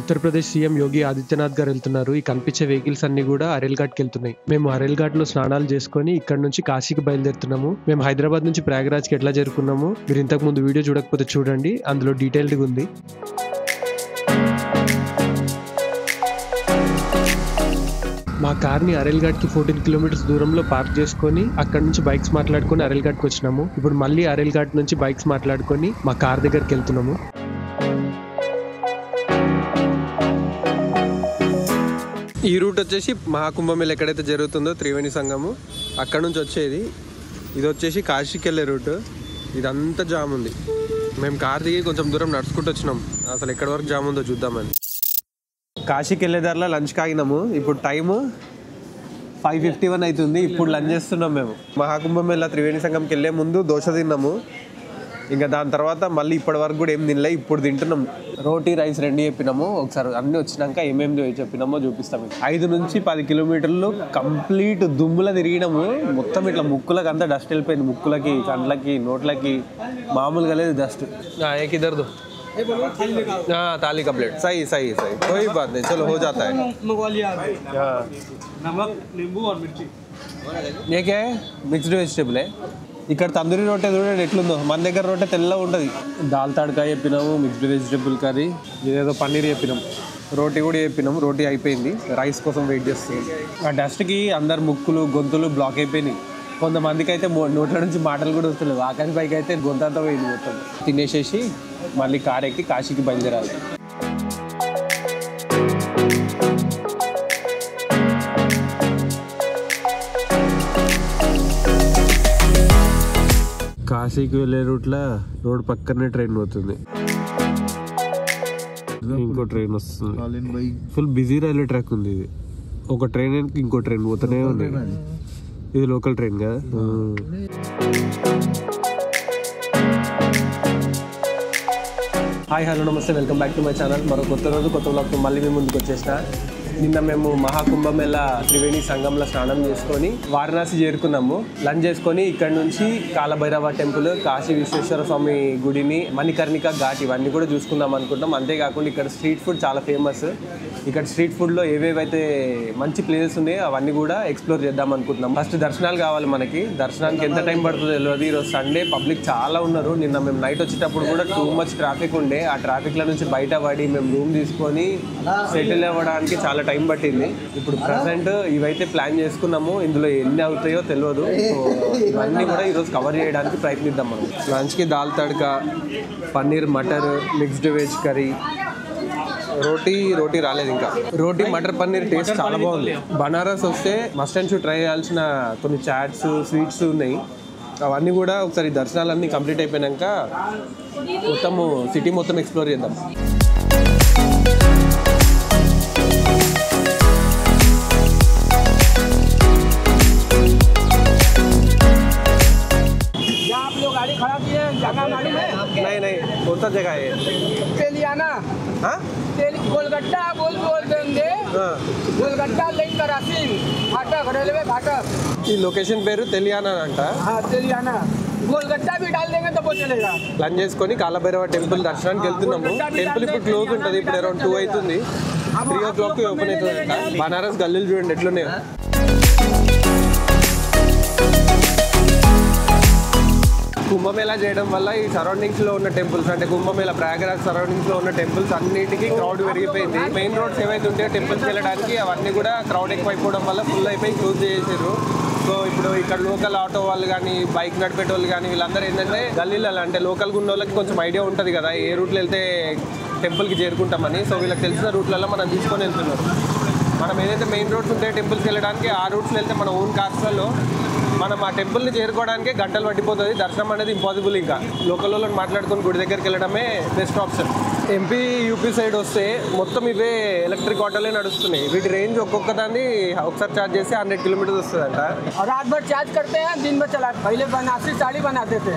Uttar Pradesh CM Yogi Adityanath గారు వెళ్తున్నారు. ఈ కనిపించే వెహికల్స్ అన్ని కూడా అరేల్ ఘాట్కి వెళ్తున్నాయి. మేము అరేల్ ఘాట్ లో స్నానాలు చేసుకొని ఇక్కడ నుంచి కాశీకి బయలుదేరుతున్నాము. మేము హైదరాబాద్ నుంచి ప్రయాగరాజ్కి ఎట్లా చేరుకున్నాము మీరు ఇంతకు ముందు వీడియో చూడకపోతే చూడండి, అందులో డీటెయిల్డ్గా ఉంది. మా కార్ని అరేల్ ఘాట్కి 14 కిలోమీటర్స్ దూరంలో పార్క్ చేసుకొని అక్కడ నుంచి బైక్స్ మాట్లాడుకొని అరేల్ ఘాట్కి వచ్చినాము. ఇప్పుడు మళ్ళీ అరేల్ ఘాట్ నుంచి బైక్స్ మాట్లాడుకొని మా కార్ దగ్గరికి వెళ్తున్నాము. ఈ రూట్ వచ్చేసి మహాకుంభమేళ ఎక్కడైతే జరుగుతుందో త్రివేణి సంగము అక్కడ నుంచి వచ్చేది. ఇది వచ్చేసి కాశీకి వెళ్ళే రూట్. ఇదంతా జామ్ ఉంది. మేము కార్ దిగి కొంచెం దూరం నడుచుకుంటూ వచ్చినాం. అసలు ఎక్కడి వరకు జామ్ ఉందో చూద్దామని. కాశీకి వెళ్ళే దారిలో లంచ్ కాగినాము. ఇప్పుడు టైము 5:51 అవుతుంది. ఇప్పుడు లంచ్ చేస్తున్నాం మేము. మహాకుంభమేళ త్రివేణి సంగంకి వెళ్ళే ముందు దోశ తిన్నాము. ఇంకా దాని తర్వాత మళ్ళీ ఇప్పటి వరకు కూడా ఏం తినలే. ఇప్పుడు తింటున్నాం. రోటీ రైస్ 2 చెప్పినాము. ఒకసారి అన్నీ వచ్చినాక ఏమేమి చెప్పినామో చూపిస్తాము. 5 నుంచి 10 కిలోమీటర్లు కంప్లీట్ దుమ్ములా తిరిగినాము. మొత్తం ఇట్లా ముక్కులకి అంతా డస్ట్ వెళ్ళిపోయింది. ముక్కులకి, కండ్లకి, నోట్లకి మామూలుగా లేదు డస్ట్. ఏకిద్దరు थाली का प्लेट सही सही सही कोई बात नहीं, चलो हो जाता है. नमक, नींबू और मिर्ची. ये क्या है? मिक्स्ड वेजिटेबल है. ఇక్కడ తందూరి రొట్టె చూడండి ఎట్లుందో. మన దగ్గర రొట్టె తెల్లగా ఉంటుంది. దాల్ తడకా చెప్పినాము, మిక్స్డ్ వెజిటేబుల్ కర్రీ, ఇదేదో పన్నీర్ చెప్పినాం, రోటీ కూడా చెప్పినాం. రోటీ అయిపోయింది, రైస్ కోసం వెయిట్ చేస్తున్నాం. ఆ డస్ట్కి అందరు ముక్కులు గొంతులు బ్లాక్ అయిపోయినాయి. కొంతమందికి అయితే నోట్ల నుంచి మాటలు కూడా వస్తున్నాయి. ఆకాశ పైకి అయితే గొంతంతా పోయింది మొత్తం. తినేసేసి మళ్ళీ కార్ ఎక్కి కాశీకి బయలుదేరాలి. కాశీకి వెళ్ళే రూట్లో రోడ్ పక్కనే ట్రైన్ పోతుంది. ఇంకో ట్రైన్ వస్తుంది. ఫుల్ బిజీ రైల్వే ట్రాక్ ఉంది. ఇది ఒక ట్రైన్ ఇంకో ట్రైన్ పోతూనే ఉంది. ఇది లోకల్ ట్రైన్ కదా. హాయ్ హలో నమస్తే, welcome back to my channel. మరో కొత్త రోజు కొత్త వ్లాగ్తో మళ్ళీ మీ ముందుకు వచ్చేసిన. నిన్న మేము మహాకుంభమేళ త్రివేణి సంగంలో స్నానం చేసుకొని వారణాసి చేరుకున్నాము. లంచ్ చేసుకొని ఇక్కడ నుంచి కాలభైరవ టెంపుల్, కాశీ విశ్వేశ్వర స్వామి గుడిని, మణికర్ణిక ఘాట్ ఇవన్నీ కూడా చూసుకుందాం అనుకుంటాం. అంతేకాకుండా ఇక్కడ స్ట్రీట్ ఫుడ్ చాలా ఫేమస్. ఇక్కడ స్ట్రీట్ ఫుడ్లో ఏవేవైతే మంచి ప్లేసెస్ ఉన్నాయో అవన్నీ కూడా ఎక్స్ప్లోర్ చేద్దాం అనుకుంటున్నాం. ఫస్ట్ దర్శనాలు కావాలి మనకి. దర్శనానికి ఎంత టైం పడుతుందో తెలియదు. ఈరోజు సండే, పబ్లిక్ చాలా ఉన్నారు. నిన్న మేము నైట్ వచ్చేటప్పుడు కూడా టూ మచ్ ట్రాఫిక్ ఉండే. ఆ ట్రాఫిక్ల నుంచి బయట పడి మేము రూమ్ తీసుకొని సెటిల్ అవ్వడానికి చాలా టైం పట్టింది. ఇప్పుడు ప్రజెంట్ ఇవైతే ప్లాన్ చేసుకున్నాము. ఇందులో ఎన్ని అవుతాయో తెలియదు. ఇవన్నీ కూడా ఈరోజు కవర్ చేయడానికి ప్రయత్నిద్దాం మనం. లంచ్కి dal tadka, paneer matar, mixed veg curry, రోటీ రాలేదు ఇంకా. రోటీ మటర్ పన్నీర్ టేస్ట్ చాలా బాగుంది. బనారస్ వస్తే మస్ట్ అండ్ షుడ్ ట్రై చేయాల్సిన కొన్ని చాట్స్, స్వీట్స్ ఉన్నాయి. అవన్నీ కూడా ఒకసారి దర్శనాలన్నీ కంప్లీట్ అయిపోయాక మొత్తము సిటీ మొత్తం ఎక్స్ప్లోర్ చేద్దాం. नहीं नहीं कौन सा जगह है? तेलियाना. हाँ? गोलगट्टा बोल देंगे. गोलगट्टा लेकर रासिन फाटक रेलवे फाटक. ఈ లొకేషన్ పేరు తెలియానా అంట. तेलियाना गोलगट्टा भी डाल देंगे तो वो चलेगा. లంచ్ చేసుకొని కాలభైరవ టెంపుల్ దర్శనానికి వెళ్తున్నాము. టెంపుల్ ఇప్పుడు క్లోజ్ ఉంటుంది. ఇప్పుడు అరౌండ్ 2 అవుతుంది. 3 o'clock ఓపెన్ అవుతుంది. బనారస్ గల్లీలు చూడండి ఎట్లున్నాయో. కుంభమేళా చేయడం వల్ల ఈ సరౌండింగ్స్లో ఉన్న టెంపుల్స్, అంటే కుంభమేళా ప్రయాగరాజ్ సరౌండింగ్స్లో ఉన్న టెంపుల్స్ అన్నిటికీ క్రౌడ్ పెరిగిపోయింది. మెయిన్ రోడ్స్ ఏవైతే ఉంటాయో టెంపుల్స్కి వెళ్ళడానికి అవన్నీ కూడా క్రౌడ్ ఎక్కువ అయిపోవడం వల్ల ఫుల్ అయిపోయి క్లోజ్ చేసేసారు. సో ఇప్పుడు ఇక్కడ లోకల్ ఆటో వాళ్ళు కానీ, బైక్ నడిపేటోళ్ళు కానీ వీళ్ళందరూ ఏంటంటే గల్లీలలో, అంటే లోకల్గా ఉన్న వాళ్ళకి కొంచెం ఐడియా ఉంటుంది కదా ఏ రూట్లో వెళ్తే టెంపుల్కి చేరుకుంటామని. సో వీళ్ళకి తెలిసిన రూట్లలో మనం తీసుకొని వెళ్తున్నారు. మనం ఏదైతే మెయిన్ రోడ్స్ ఉంటాయో టెంపుల్స్కి వెళ్ళడానికి ఆ రూట్స్లో వెళ్తే మన ఓన్ కార్స్లలో మనం ఆ టెంపుల్ని చేరుకోవడానికి గంటలు పట్టిపోతుంది. దర్శనం అనేది ఇంపాసిబుల్. ఇంకా లోకల్ వాళ్ళని మాట్లాడుకొని గుడి దగ్గరికి వెళ్ళడమే best option. MP UP side వస్తే మొత్తం ఇవే ఎలక్ట్రిక్ ఆటోలే నడుస్తున్నాయి. వీటి రేంజ్ ఒక్కొక్క దాన్ని ఒకసారి ఛార్జ్ చేసి 100 కిలోమీటర్స్ వస్తుందంట. रात भर चार्ज करते हैं, दिन में चला. पहले बनारसी साड़ी बनाते थे,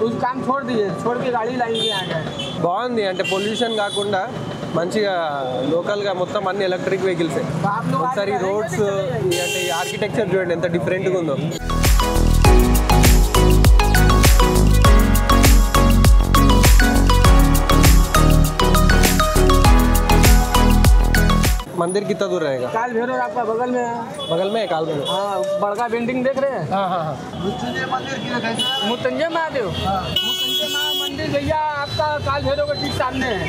उस काम छोड़ दिए, छोड़ के गाड़ी लाएंगे आ गए. బాగుంది. అంటే పొల్యూషన్ కాకుండా మంచిగా లోకల్గా మొత్తం అన్ని ఎలక్ట్రిక్ వెహికల్సే. ఒకసారి రోడ్స్ అంటే ఈ ఆర్కిటెక్చర్ చూడండి ఎంత డిఫరెంట్గా ఉందో. मंदिर कितना दूर रहेगा? काल भैरव आपका बगल में है। बगल में है काल में? हाँ, बड़का बिल्डिंग देख रहे हैं? हाँ हाँ हाँ। मृत्युंजय महादेव मृत्युंजय मंदिर भैया आपका काल भैरव के ठीक सामने है।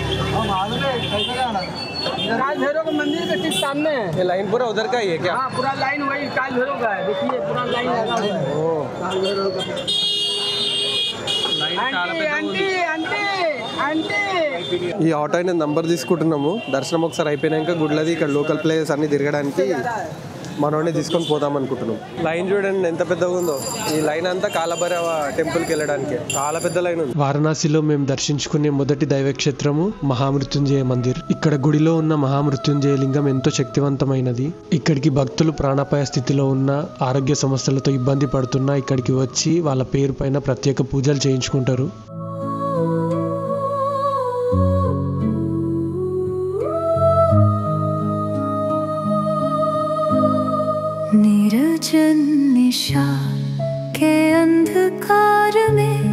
काल भैरव के मंदिर के ठीक सामने है। ये लाइन पूरा उधर का ही है क्या? हाँ, पूरा लाइन वही काल भैरव का है। देखिए पूरा लाइन लगा हुआ है ओ काल भैरव का। आंटी आंटी आंटी आंटी ఈ ఆటో అయిన నంబర్ తీసుకుంటున్నాము. దర్శనం ఒకసారి అయిపోయినాక గుడ్లది ఇక్కడ లోకల్ ప్లేసెస్ అన్ని తిరగడానికి మనోడిని తీసుకొని పోదాం అనుకుంటున్నాం. లైన్ చూడండి ఎంత పెద్దగా ఉందో. ఈ లైన్ అంతా కాలభైరవ టెంపుల్కి వెళ్ళడానికి చాలా పెద్ద లైన్ ఉంది. వారణాసిలో మేము దర్శించుకునే మొదటి దైవక్షేత్రము మహామృత్యుంజయ మందిర్. ఇక్కడ గుడిలో ఉన్న మహామృత్యుంజయ లింగం ఎంతో శక్తివంతమైనది. ఇక్కడికి భక్తులు ప్రాణాపాయ స్థితిలో ఉన్న, ఆరోగ్య సమస్యలతో ఇబ్బంది పడుతున్నా ఇక్కడికి వచ్చి వాళ్ళ పేరు పైన ప్రత్యేక పూజలు చేయించుకుంటారు. निर्जन निशा के अंधकार में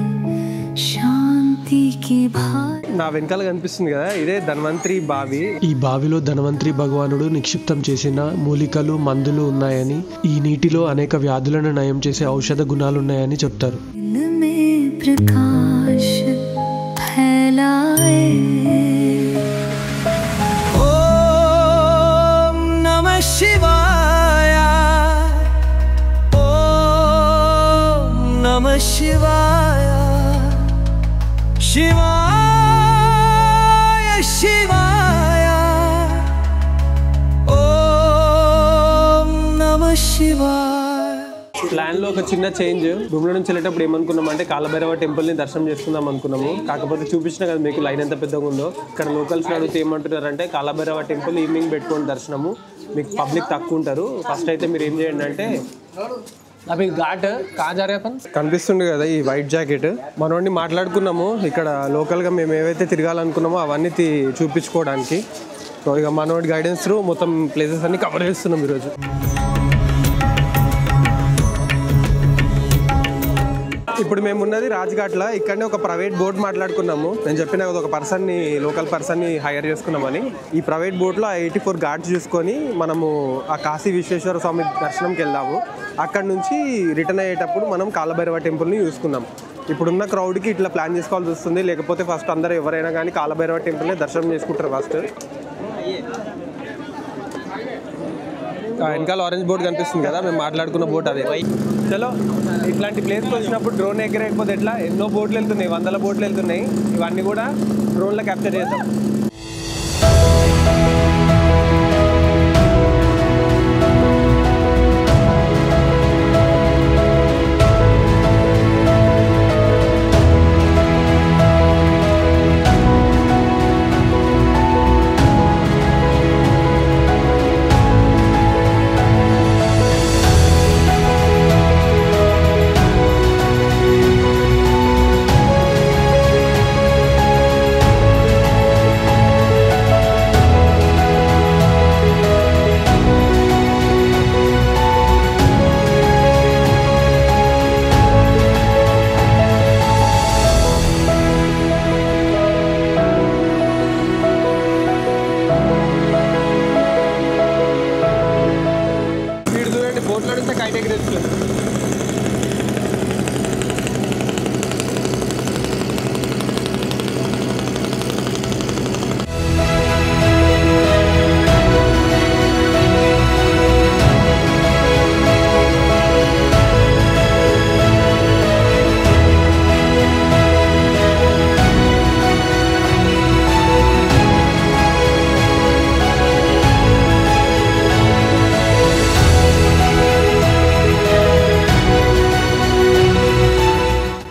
शांति की भार. నా వెనకాల కనిపిస్తుంది కదా, ఇదే ధన్వంతరి బావి. ఈ బావిలో ధన్వంతరి భగవానుడు నిక్షిప్తం చేసిన మూలికలు, మందులు ఉన్నాయని, ఈ నీటిలో అనేక వ్యాధులను నయం చేసే ఔషధ గుణాలున్నాయని చెప్తారు. दिल में प्रकाश फैलाए. ओम नमः शिवाय, ओम नमः शिवाय, शिवाय शिवाय, ओम नमः शिवाय. ప్లాన్ లో ఒక చిన్న చేంజ్. రూమ్ లో నుంచి వెళ్ళేటప్పుడు ఏమనుకున్నాం అంటే కాలభైరవ టెంపుల్ ని దర్శనం చేసుకుందాం అనుకున్నాము. కాకపోతే చూపించిన కదా మీకు లైన్ ఎంత పెద్దగా ఉందో. ఇక్కడ లోకల్స్ అడిగితే ఏమంటున్నారంటే కాలభైరవ టెంపుల్ ఈవినింగ్ పెట్టుకోండి దర్శనము, మీకు పబ్లిక్ తక్కువ ఉంటారు. ఫస్ట్ అయితే మీరు ఏం చేయండి అంటే అవి ఘాట్ కనిపిస్తుంది కదా ఈ వైట్ జాకెట్, మనోడిని మాట్లాడుకున్నాము ఇక్కడ లోకల్గా మేము ఏవైతే తిరగాలనుకున్నామో అవన్నీ చూపించుకోవడానికి. సో ఇక మనోడి గైడెన్స్ త్రూ మొత్తం ప్లేసెస్ అన్ని కవర్ చేస్తున్నాం ఈరోజు. ఇప్పుడు మేము ఉన్నది రాజ్ఘాట్లో. ఇక్కడనే ఒక ప్రైవేట్ బోట్ మాట్లాడుకున్నాము. నేను చెప్పిన ఒక పర్సన్ని, లోకల్ పర్సన్ని హైర్ చేసుకున్నామని. ఈ ప్రైవేట్ బోట్లో 84 ఘాట్స్ చూసుకొని మనము ఆ కాశీ విశ్వేశ్వర స్వామి దర్శనంకి వెళ్దాము. అక్కడ నుంచి రిటర్న్ అయ్యేటప్పుడు మనం కాలభైరవ టెంపుల్ని చూసుకుందాం. ఇప్పుడున్న క్రౌడ్కి ఇట్లా ప్లాన్ చేసుకోవాల్సి వస్తుంది. లేకపోతే ఫస్ట్ అందరూ ఎవరైనా కానీ కాలభైరవ టెంపుల్ని దర్శనం చేసుకుంటారు ఫస్ట్. వెనకాల ఆరెంజ్ బోట్ కనిపిస్తుంది కదా, మేము మాట్లాడుకున్న బోట్ అదే. చలో ఇట్లాంటి ప్లేస్కి వచ్చినప్పుడు డ్రోన్ ఎగరేయకపోతే ఎట్లా? ఎన్నో బోట్లు వెళ్తున్నాయి, 100 బోట్లు వెళ్తున్నాయి. ఇవన్నీ కూడా డ్రోన్లో క్యాప్చర్ చేద్దాం.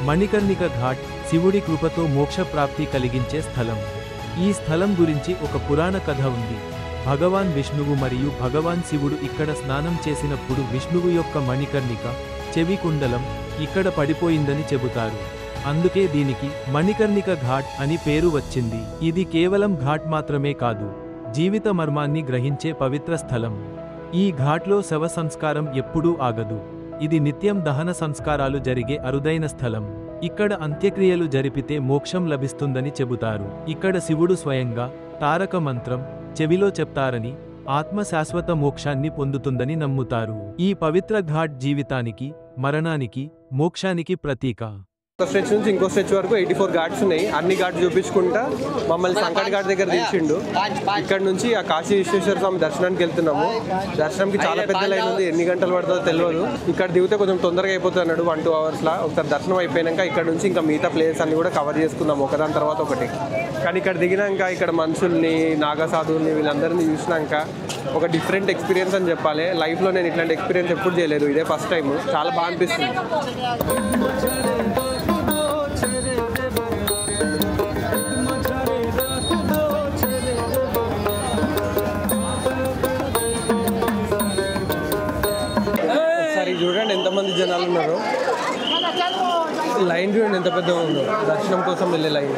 మణికర్ణిక ఘాట్ శివుడి కృపతో మోక్ష ప్రాప్తి కలిగించే స్థలం. ఈ స్థలం గురించి ఒక పురాణ కథ ఉంది. భగవాన్ విష్ణువు మరియు భగవాన్ శివుడు ఇక్కడ స్నానం చేసినప్పుడు విష్ణువు యొక్క మణికర్ణిక చెవి కుండలం ఇక్కడ పడిపోయిందని చెబుతారు. అందుకే దీనికి మణికర్ణిక ఘాట్ అని పేరు వచ్చింది. ఇది కేవలం ఘాట్ మాత్రమే కాదు, జీవిత మర్మాన్ని గ్రహించే పవిత్ర స్థలం. ఈ ఘాట్లో శవ సంస్కారం ఎప్పుడూ ఆగదు. ఇది నిత్యం దహన సంస్కారాలు జరిగే అరుదైన స్థలం. ఇక్కడ అంత్యక్రియలు జరిపితే మోక్షం లభిస్తుందని చెబుతారు. ఇక్కడ శివుడు స్వయంగా తారక మంత్రం చెవిలో చెప్తారని, ఆత్మ శాశ్వత మోక్షాన్ని పొందుతుందని నమ్ముతారు. ఈ పవిత్ర ఘాట్ జీవితానికి, మరణానికి, మోక్షానికి ప్రతీక. ఒక స్ట్రెచ్ నుంచి ఇంకో స్ట్రెచ్ వరకు 84 ఘాట్స్ ఉన్నాయి. అన్ని ఘాట్స్ చూపించుకుంటా మమ్మల్ని సంకట్ ఘాట్ దగ్గర దించిండు. ఇక్కడ నుంచి ఆ కాశీ విశ్వేశ్వర స్వామి దర్శనానికి వెళ్తున్నాము. దర్శనంకి చాలా పెద్ద లైన్ ఉంది, ఎన్ని గంటలు పడుతుందో తెలియదు. ఇక్కడ దిగితే కొంచెం తొందరగా అయిపోతుంది అన్నాడు, 1-2 అవర్స్లో. ఒకసారి దర్శనం అయిపోయాక ఇక్కడ నుంచి ఇంకా మిగతా ప్లేస్ అన్ని కూడా కవర్ చేసుకుందాం ఒకదాని తర్వాత ఒకటి. కానీ ఇక్కడ దిగినాక ఇక్కడ మనుషుల్ని, నాగసాధువుల్ని, వీళ్ళందరినీ చూసినాక ఒక డిఫరెంట్ ఎక్స్పీరియన్స్ అని చెప్పాలి. లైఫ్లో నేను ఇట్లాంటి ఎక్స్పీరియన్స్ ఎప్పుడు చేయలేదు, ఇదే ఫస్ట్ టైం. చాలా బాగా అనిపిస్తుంది. చూడండి ఎంతమంది జనాలు ఉన్నారు. లైన్ చూడండి ఎంత పెద్దగా ఉందో, దర్శనం కోసం వెళ్ళే లైన్.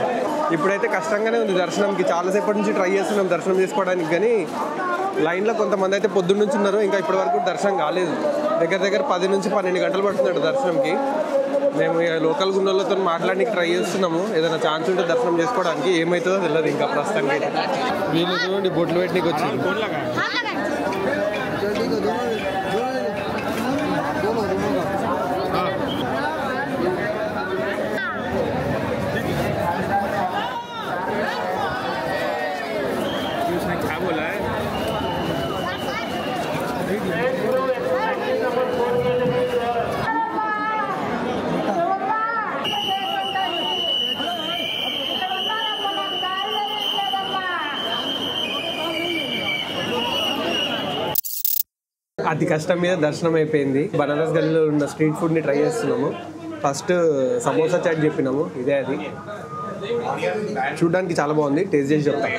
ఇప్పుడైతే కష్టంగానే ఉంది దర్శనంకి. చాలాసేపటి నుంచి ట్రై చేస్తున్నాం దర్శనం చేసుకోవడానికి, కానీ లైన్లో కొంతమంది అయితే పొద్దున్న నుంచి ఉన్నారు. ఇంకా ఇప్పటి వరకు దర్శనం కాలేదు. దగ్గర 10 నుంచి 12 గంటలు పడుతున్నాడు దర్శనంకి. మేము లోకల్ గుండెలతో మాట్లాడడానికి ట్రై చేస్తున్నాము, ఏదైనా ఛాన్స్ ఉంటే దర్శనం చేసుకోవడానికి. ఏమవుతుందో తెలియదు ఇంకా ప్రస్తుతానికి. వీళ్ళు చూడండి బొట్లు పెట్టడానికి వచ్చింది. అతి కష్టం మీద దర్శనం అయిపోయింది. బనారస్ గల్లీలో ఉన్న స్ట్రీట్ ఫుడ్ని ట్రై చేస్తున్నాము. ఫస్ట్ సమోసా చాట్ చెప్పినాము, ఇదే అది. చూడడానికి చాలా బాగుంది, టేస్ట్ చేసి చెప్తాం.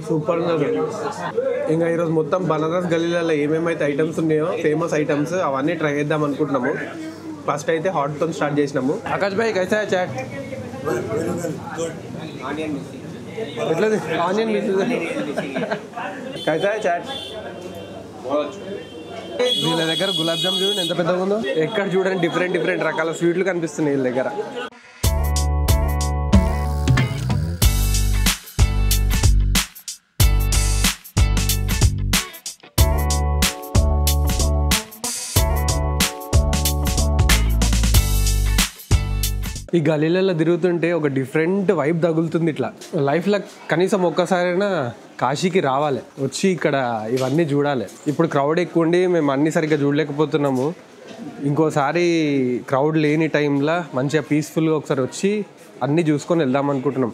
సూపర్ ఉన్నది. ఇంకా ఈరోజు మొత్తం బనారస్ గల్లీలలో ఏమేమైతే ఐటమ్స్ ఉన్నాయో, ఫేమస్ ఐటమ్స్, అవన్నీ ట్రై చేద్దాం అనుకుంటున్నాము. ఫస్ట్ అయితే హాట్తో స్టార్ట్ చేసినాము. ఆకాష్ భాయ్ కైసా హై చాట్? ఎట్లా ఆనియన్ కైసా హై చాట్? వీళ్ళ దగ్గర గులాబ్ జామ్ చూడండి ఎంత పెద్దగా ఉందో. ఎక్కడ చూడండి డిఫరెంట్ రకాల స్వీట్లు కనిపిస్తున్నాయి వీళ్ళ దగ్గర. ఈ గలీలలో తిరుగుతుంటే ఒక డిఫరెంట్ వైబ్ తగులుతుంది. ఇట్లా లైఫ్లో కనీసం ఒక్కసారైనా కాశీకి రావాలి, వచ్చి ఇక్కడ ఇవన్నీ చూడాలి. ఇప్పుడు క్రౌడ్ ఎక్కువ ఉండి మేము అన్నీ సరిగ్గా చూడలేకపోతున్నాము. ఇంకోసారి క్రౌడ్ లేని టైంలో మంచిగా పీస్ఫుల్గా ఒకసారి వచ్చి అన్నీ చూసుకొని వెళ్దాం అనుకుంటున్నాం.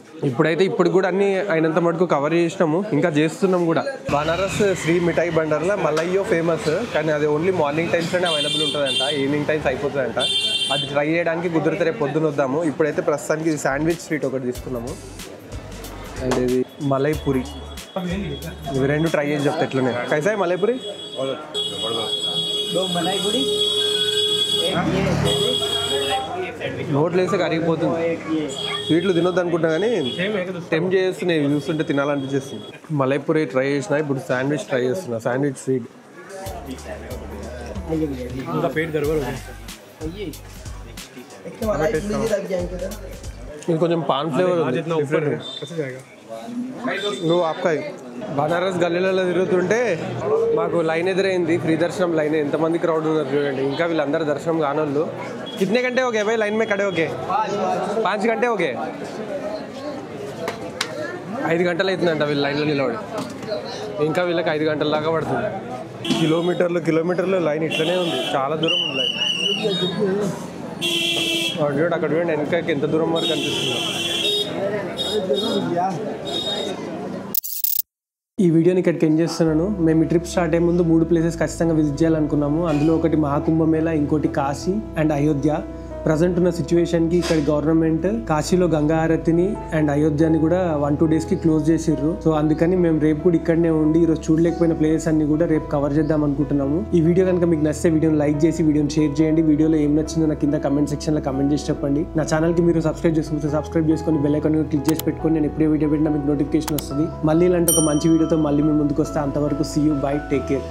ఇప్పుడు కూడా అన్నీ అయినంత మటుకు కవర్ చేసినాము, ఇంకా చేస్తున్నాం కూడా. బనారస్ శ్రీ మిఠాయి బండర్లో మలయ్యో ఫేమస్, కానీ అది ఓన్లీ మార్నింగ్ టైమ్స్లోనే అవైలబుల్ ఉంటుందంట, ఈవినింగ్ టైమ్స్ అయిపోతుందంట. అది ట్రై చేయడానికి కుదిరితే రేపు పొద్దున వద్దాము. ఇప్పుడైతే ప్రస్తుతానికి శాండ్విచ్ స్వీట్ ఒకటి తీసుకున్నాము, అండ్ ఇది మలై పూరి. ఇవి రెండు ట్రై చేసి చెప్తా ఎట్లనే. కైసా మలై పూరి? నోట్లు వేస్తే కరిగిపోతుంది. స్వీట్లు తినొద్దు అనుకుంటా కానీ టెంప్ట్ చేస్తున్నాయి, చూస్తుంటే తినాలనిపించేస్తుంది. మలై పూరి ట్రై చేసిన, ఇప్పుడు శాండ్విచ్ ట్రై చేస్తున్నా. శాండ్విచ్ స్వీట్ ఇది కొంచెం పాన్ ఫ్లేవర్ నువ్వు ఆప్కాయ్. బనారస్ గల్లీలలో తిరుగుతుంటే మాకు లైన్ ఎదురైంది, ఫ్రీ దర్శనం లైన్. ఎంతమంది క్రౌడ్ ఉన్నారు చూడండి. ఇంకా వీళ్ళందరూ దర్శనం కానోళ్ళు. కితనే గంటే ఓకే భాయ్ లైన్ మే కడే ఓకే? 5 గంటే ఓకే? 5 గంటలు అవుతుందంట వీళ్ళు లైన్లో నిలబడి. ఇంకా వీళ్ళకి 5 గంటల దాకా పడుతుంది. కిలోమీటర్లు లైన్ ఇట్లనే ఉంది, చాలా దూరం ఉంది లైన్. చూడండి అక్కడ చూడండి వెనకకి ఎంత దూరం వరకు కనిపిస్తుంది. ఈ వీడియోని ఇక్కడికి ఎండ్ చేస్తున్నాను. మేము ఈ ట్రిప్ స్టార్ట్ అయ్యే ముందు 3 ప్లేసెస్ ఖచ్చితంగా విజిట్ చేయాలనుకున్నాము. అందులో ఒకటి మహాకుంభమేళా, ఇంకోటి కాశీ అండ్ అయోధ్య. ప్రజెంట్ ఉన్న సిచ్యువేషన్కి ఇక్కడ గవర్నమెంట్ కాశీలో గంగా హారతిని అండ్ అయోధ్యని కూడా 1-2 డేస్కి క్లోజ్ చేసిర్రు. సో అందుకని మేము రేపు కూడా ఇక్కడనే ఉండి ఈరోజు చూడలేకపోయిన ప్లేసెస్ అన్ని కూడా రేపు కవర్ చేద్దాం అనుకుంటున్నాము. ఈ వీడియో కనుక మీకు నచ్చితే వీడియోని లైక్ చేసి వీడియోని షేర్ చేయండి. వీడియోలో ఏం నచ్చిందో నా కింద కమెంట్ సెక్షన్లో కమెంట్ చేసి చెప్పండి. నా ఛానల్కి మీరు సబ్స్క్రైబ్ చేసుకొని బెల్ ఐకాన్ క్లిక్ చేసి పెట్టుకొని నేను ఎప్పుడే వీడియో పెట్టినా మీకు నోటిఫికేషన్ వస్తుంది. మళ్ళీ ఇలాంటి ఒక మంచి వీడియోతో మళ్ళీ మీ ముందుకు వస్తే. అంతవరకు see you, bye, take care.